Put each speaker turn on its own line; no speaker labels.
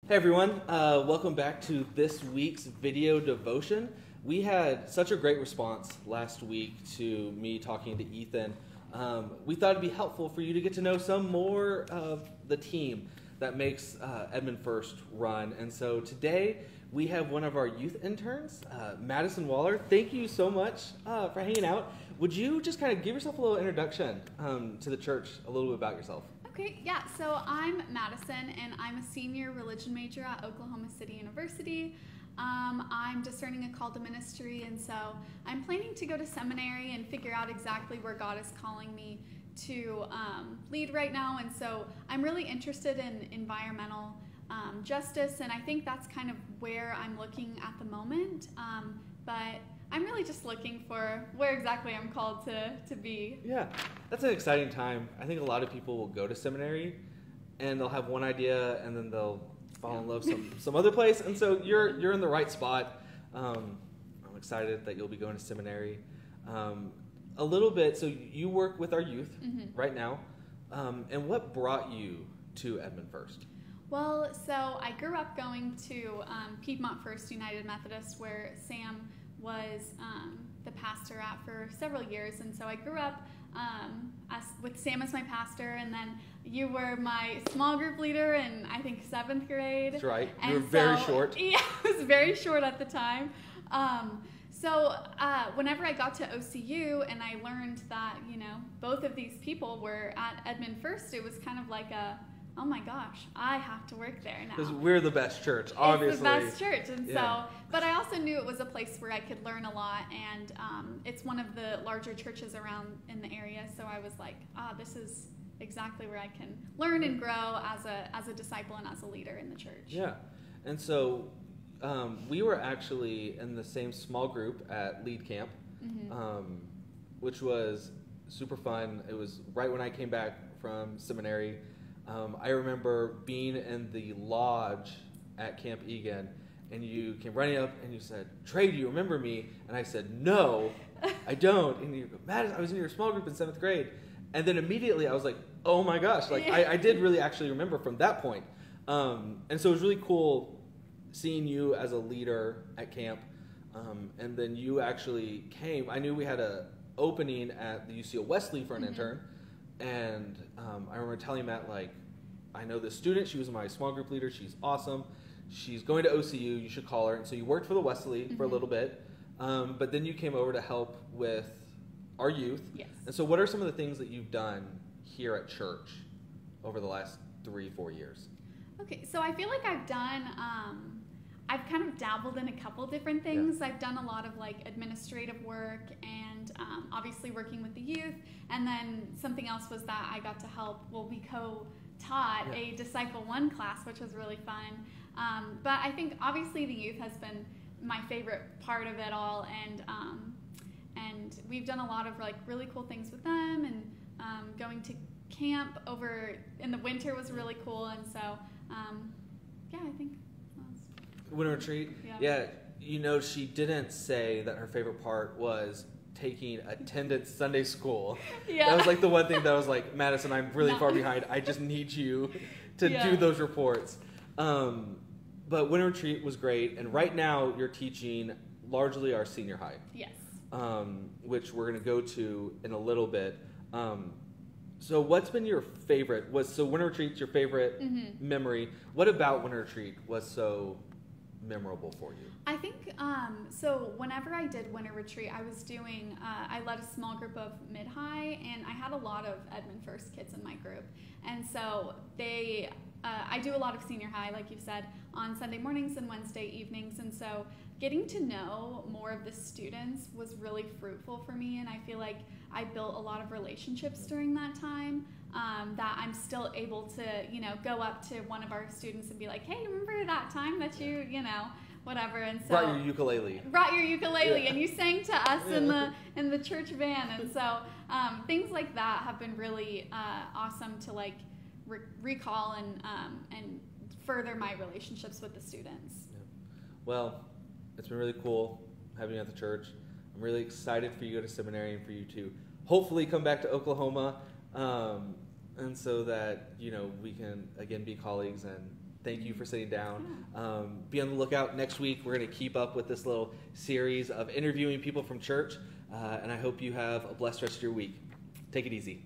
Hey everyone, welcome back to this week's video devotion. We had such a great response last week to me talking to Ethan. We thought it'd be helpful for you to get to know some more of the team that makes Edmond First run. And so today we have one of our youth interns, Madison Waller. Thank you so much for hanging out. Would you just kind of give yourself a little introduction to the church, a little bit about yourself?
Okay, yeah, so I'm Madison, and I'm a senior religion major at Oklahoma City University. I'm discerning a call to ministry, and so I'm planning to go to seminary and figure out exactly where God is calling me to lead right now. And so I'm really interested in environmental justice, and I think that's kind of where I'm looking at the moment. But I'm really just looking for where exactly I'm called to be.
Yeah, that's an exciting time. I think a lot of people will go to seminary and they'll have one idea and then they'll fall in love some other place. And so you're in the right spot. I'm excited that you'll be going to seminary. A little bit, so you work with our youth right now. And what brought you to Edmond First?
Well, so I grew up going to Piedmont First United Methodist, where Sam was the pastor at for several years. And so I grew up with Sam as my pastor, and then you were my small group leader in, I think, 7th grade.
That's right.
And
you were very short.
Yeah, I was very short at the time. So whenever I got to OCU and I learned that, both of these people were at Edmond First, it was kind of like oh my gosh, I have to work there now.
Because we're the best church, obviously.
It's the best church. And so, but I also knew it was a place where I could learn a lot, and it's one of the larger churches around in the area. So I was like, this is exactly where I can learn and grow as a disciple and as a leader in the church.
Yeah. And so we were actually in the same small group at Lead Camp, which was super fun. It was right when I came back from seminary. I remember being in the lodge at Camp Egan, and you came running up and you said, "Trey, do you remember me?" And I said, "No, I don't." And you go, "Madison, I was in your small group in 7th grade." And then immediately I was like, "Oh my gosh!" Like I did really actually remember from that point. And so it was really cool seeing you as a leader at camp. And then you actually came. I knew we had a opening at the UCO Wesley for an intern. And I remember telling Matt, like, I know this student. She was my small group leader. She's awesome. She's going to OCU. You should call her. And so you worked for the Wesley for a little bit. But then you came over to help with our youth. Yes. And so what are some of the things that you've done here at church over the last 3-4 years? Okay,
so I feel like I've done... I've kind of dabbled in a couple different things. Yeah. I've done a lot of administrative work and obviously working with the youth. And then something else was that I got to help, we co-taught a Disciple 1 class, which was really fun. But I think obviously the youth has been my favorite part of it all. And we've done a lot of really cool things with them, and going to camp over in the winter was really cool. And so, I think...
Winter retreat? Yeah. She didn't say that her favorite part was taking attendance Sunday school. Yeah. That was the one thing that I was like, "Madison, I'm really far behind. I just need you to do those reports." But winter retreat was great. And right now you're teaching largely our senior high. Yes. Which we're going to go to in a little bit. So what's been your favorite? So winter retreat's your favorite memory. What about winter retreat was so memorable for you?
I think so whenever I did winter retreat, I was doing I led a small group of mid-high, and I had a lot of Edmond First kids in my group, and so I do a lot of senior high, like you said, on Sunday mornings and Wednesday evenings, and so getting to know more of the students was really fruitful for me, and I feel like I built a lot of relationships during that time. That I'm still able to, go up to one of our students and be like, "Hey, remember that time that you, whatever?" And so
brought your ukulele,
and you sang to us in the church van, and so things like that have been really awesome to recall and further my relationships with the students.
Yeah. Well, it's been really cool having you at the church. I'm really excited for you to go to seminary and for you to hopefully come back to Oklahoma. And so that, we can, again, be colleagues and Thank you for sitting down. Be on the lookout next week. We're going to keep up with this little series of interviewing people from church, and I hope you have a blessed rest of your week. Take it easy.